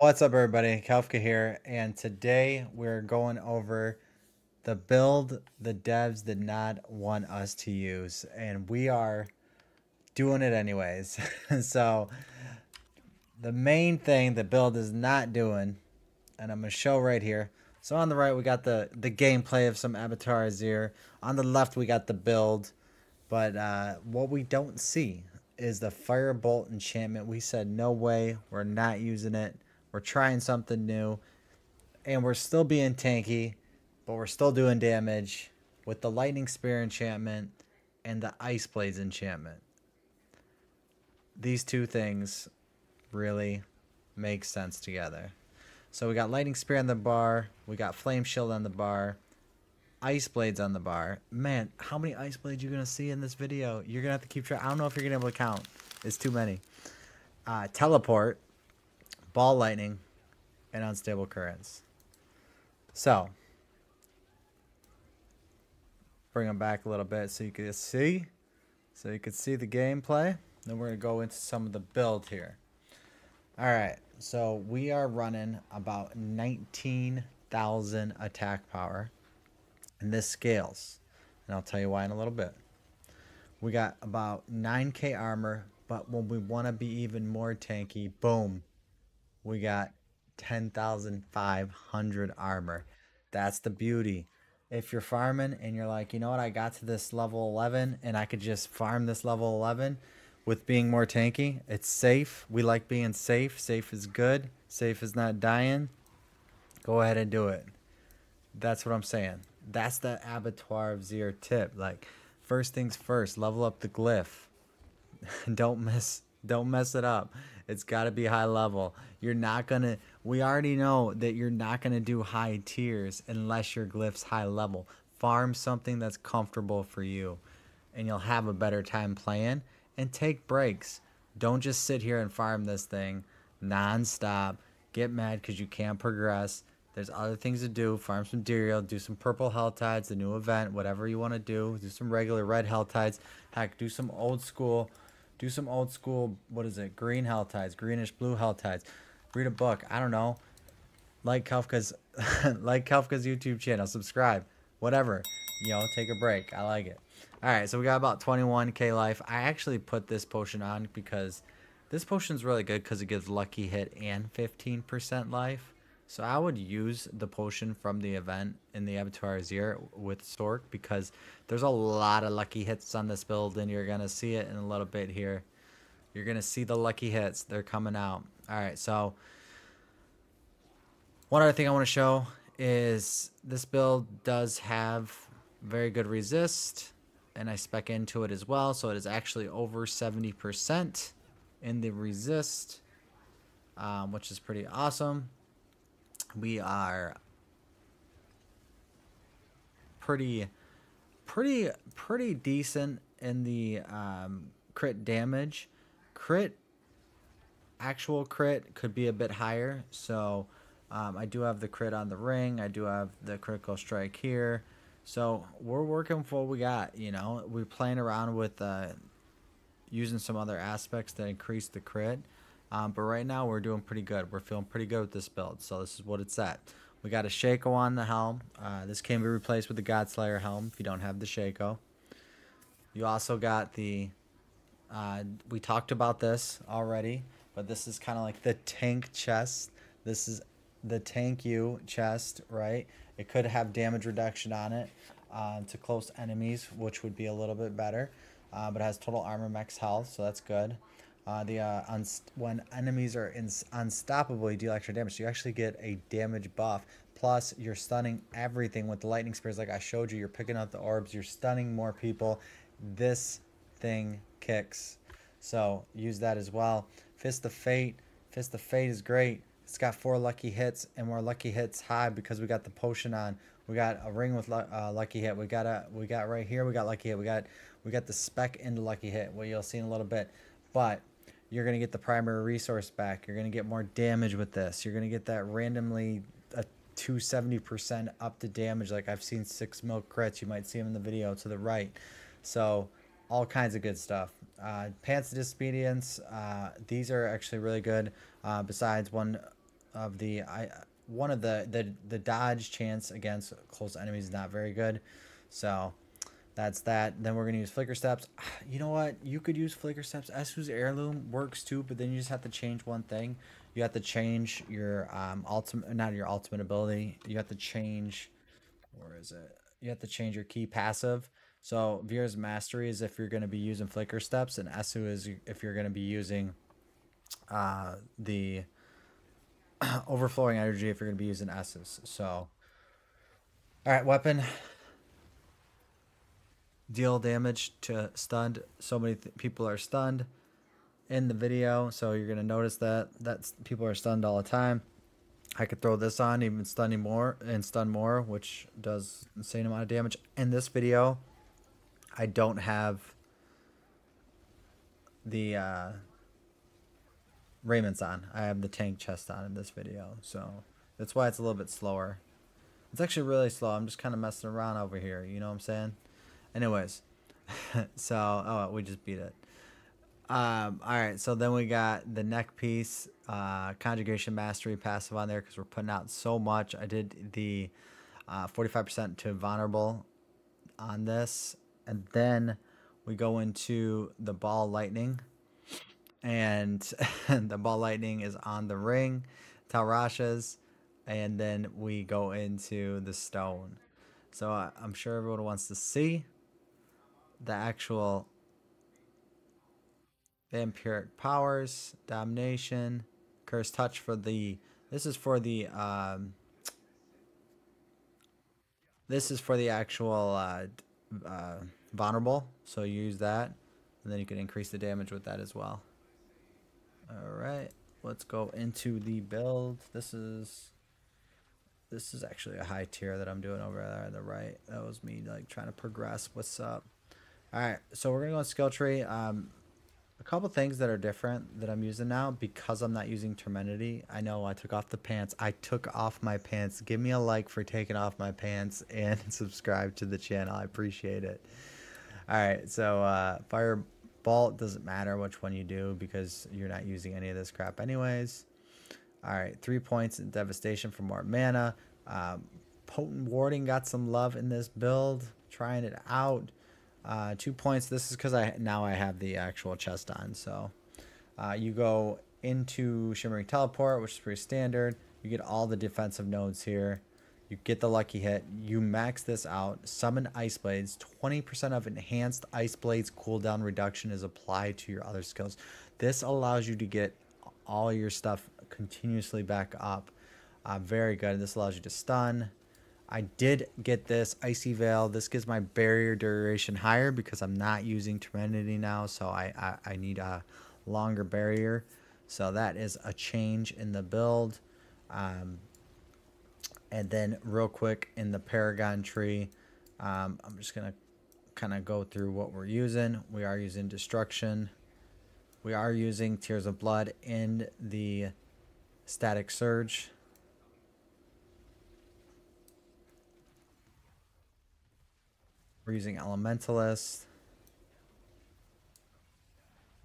What's up, everybody? Kafka here, and today we're going over the build the devs did not want us to use, and we are doing it anyways. So, the main thing the build is not doing, and I'm going to show right here. So, on the right, we got the gameplay of some Abattoir here. On the left, we got the build, but what we don't see is the firebolt enchantment. We said, no way, we're not using it. We're trying something new. And we're still being tanky, but we're still doing damage with the lightning spear enchantment and the ice blades enchantment. These two things really make sense together. So we got lightning spear on the bar, we got flame shield on the bar, ice blades on the bar. Man, how many ice blades you gonna see in this video? You're gonna have to keep track. I don't know if you're gonna be able to count. It's too many. Teleport, ball lightning, and unstable currents. So, bring them back a little bit so you can see. So you can see the gameplay. Then we're going to go into some of the build here. Alright, so we are running about 19,000 attack power. And this scales. And I'll tell you why in a little bit. We got about 9k armor, but when we want to be even more tanky, boom, we got 10,500 armor. That's the beauty. If you're farming and you're like, you know what, I got to this level 11 and I could just farm this level 11 with being more tanky, it's safe. We like being safe. Safe is good. Safe is not dying. Go ahead and do it. That's what I'm saying. That's the Abattoir of Zir tip. Like, first things first, level up the glyph. don't mess it up. It's got to be high level. You're not going to, we already know that you're not going to do high tiers unless your glyph's high level. Farm something that's comfortable for you and you'll have a better time playing, and take breaks. Don't just sit here and farm this thing non-stop. Get mad because you can't progress. There's other things to do. Farm some Duriel, do some purple hell tides, the new event, whatever you want to do. Do some regular red hell tides. Heck, do some old school, what is it? Green hell tides, greenish blue hell tides. Read a book. I don't know. Like Kafka's like Kafka's YouTube channel. Subscribe. Whatever. Take a break. I like it. Alright, so we got about 21k life. I actually put this potion on because this potion's really good because it gives lucky hit and 15% life. So I would use the potion from the event in the Abattoir Zir with Stork because there's a lot of lucky hits on this build, and you're going to see it in a little bit here. You're going to see the lucky hits. They're coming out. Alright, so one other thing I want to show is this build does have very good resist, and I spec into it as well, so it is actually over 70% in the resist, which is pretty awesome. We are pretty decent in the crit damage. Actual crit could be a bit higher, so I do have the crit on the ring. I do have the critical strike here. So we're working with what we got, We're playing around with using some other aspects that increase the crit. But right now we're doing pretty good. We're feeling pretty good with this build. So this is what it's at. We got a Shaco on the helm. This can be replaced with the Godslayer helm if you don't have the Shaco. You also got the... we talked about this already, but this is kind of like the tank chest. This is the tank you chest, right? It could have damage reduction on it to close enemies, which would be a little bit better. But it has total armor max health, so that's good. When enemies are unstoppable, you deal extra damage. So you actually get a damage buff. Plus, you're stunning everything with the lightning spears like I showed you. You're picking up the orbs. You're stunning more people. This thing kicks. So use that as well. Fist of Fate. Fist of Fate is great. It's got 4 lucky hits, and more lucky hits high because we got the potion on. We got a ring with lucky hit. We got right here. We got lucky hit. We got the spec into lucky hit. What you'll see in a little bit, but you're gonna get the primary resource back. You're gonna get more damage with this. You're gonna get that randomly 270% up to damage. Like I've seen 6 milk crits. You might see them in the video to the right. So all kinds of good stuff. Pants of Disobedience. These are actually really good. Besides one of the one of the dodge chance against close enemies is not very good. So that's that. Then we're gonna use flicker steps. You know what? You could use flicker steps. Esu's heirloom works too, but then you just have to change one thing. You have to change your ultimate, not your ultimate ability. You have to change, where is it? You have to change your key passive. So Vera's mastery is if you're going to be using flicker steps, and Esu is if you're going to be using the overflowing energy if you're going to be using S's. So, all right, weapon, deal damage to stunned. So many people are stunned in the video, so you're going to notice that people are stunned all the time. I could throw this on, even stun more, which does insane amount of damage. In this video, I don't have the raiments on. I have the tank chest on in this video, so that's why it's a little bit slower. It's actually really slow. I'm just kind of messing around over here, you know what I'm saying? Anyways, so, oh, we just beat it. All right, so then we got the neck piece, conjugation mastery passive on there because we're putting out so much. I did the 45% to vulnerable on this, and then we go into the ball lightning, and the ball lightning is on the ring, Talrashas, and then we go into the stone. So I'm sure everyone wants to see the actual vampiric powers, domination, curse touch for the. This is for the actual vulnerable. So you use that, and then you can increase the damage with that as well. All right, let's go into the build. This is actually a high tier that I'm doing over there on the right. That was me like trying to progress. What's up? All right, so we're gonna go on skill tree. A couple things that are different that I'm using now because I'm not using Terminity. I know I took off the pants. I took off my pants. Give me a like for taking off my pants and subscribe to the channel. I appreciate it. All right, so firebolt doesn't matter which one you do because you're not using any of this crap anyways. All right, 3 points in devastation for more mana. Potent warding got some love in this build. Trying it out. 2 points. This is because now I have the actual chest on. So you go into Shimmering Teleport, which is pretty standard. You get all the defensive nodes here. You get the lucky hit. You max this out. Summon Ice Blades. 20% of enhanced Ice Blades cooldown reduction is applied to your other skills. This allows you to get all your stuff continuously back up. Very good. This allows you to stun. I did get this Icy Veil. This gives my barrier duration higher because I'm not using Terminity now, so I need a longer barrier. So that is a change in the build. And then real quick in the Paragon tree, I'm just going to kind of go through what we're using. We are using Destruction. We are using Tears of Blood in the Static Surge. We're using Elementalist.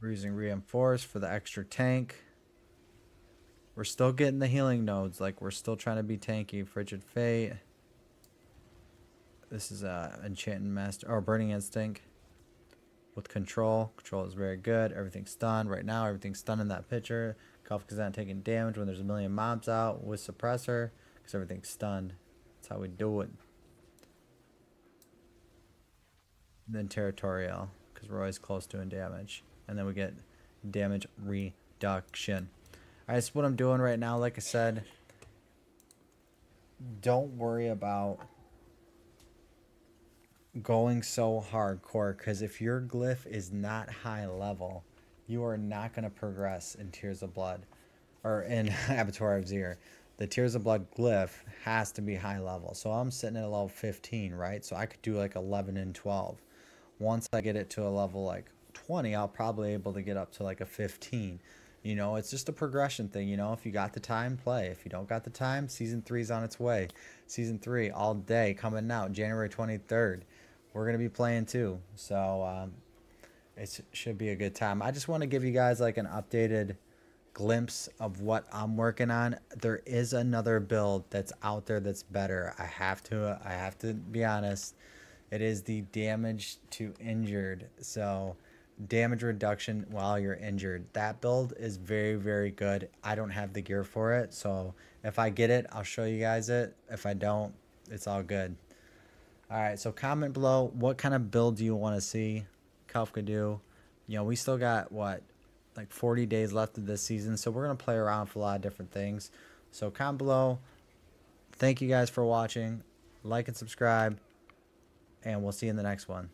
We're using Reinforce for the extra tank. We're still getting the healing nodes. Like, we're still trying to be tanky. Frigid Fate. This is Enchanting Master, or Burning Instinct. With Control. Control is very good. Everything's stunned. Right now, everything's stunned in that picture. Kafka's not taking damage when there's a million mobs out with Suppressor. Because everything's stunned. That's how we do it. And then Territorial, because we're always close doing damage. And then we get damage reduction. Alright, so what I'm doing right now, like I said, don't worry about going so hardcore, because if your glyph is not high level, you are not going to progress in Tears of Blood, or in Abattoir of Zir. The Tears of Blood glyph has to be high level. So I'm sitting at a level 15, right? So I could do like 11 and 12. Once I get it to a level like 20, I'll probably able to get up to like a 15. You know, it's just a progression thing. You know, if you got the time, play. If you don't got the time, Season 3 is on its way. Season 3 all day coming out January 23rd. We're going to be playing too. So it should be a good time. I just want to give you guys like an updated glimpse of what I'm working on. There is another build that's out there that's better. I have to be honest. It is the damage to injured. So damage reduction while you're injured. That build is very, very good. I don't have the gear for it, so if I get it, I'll show you guys it. If I don't, it's all good. All right, so comment below what kind of build do you want to see Kafka do. You know, we still got what, like 40 days left of this season, so we're gonna play around with a lot of different things. So comment below. Thank you guys for watching. Like and subscribe, and we'll see you in the next one.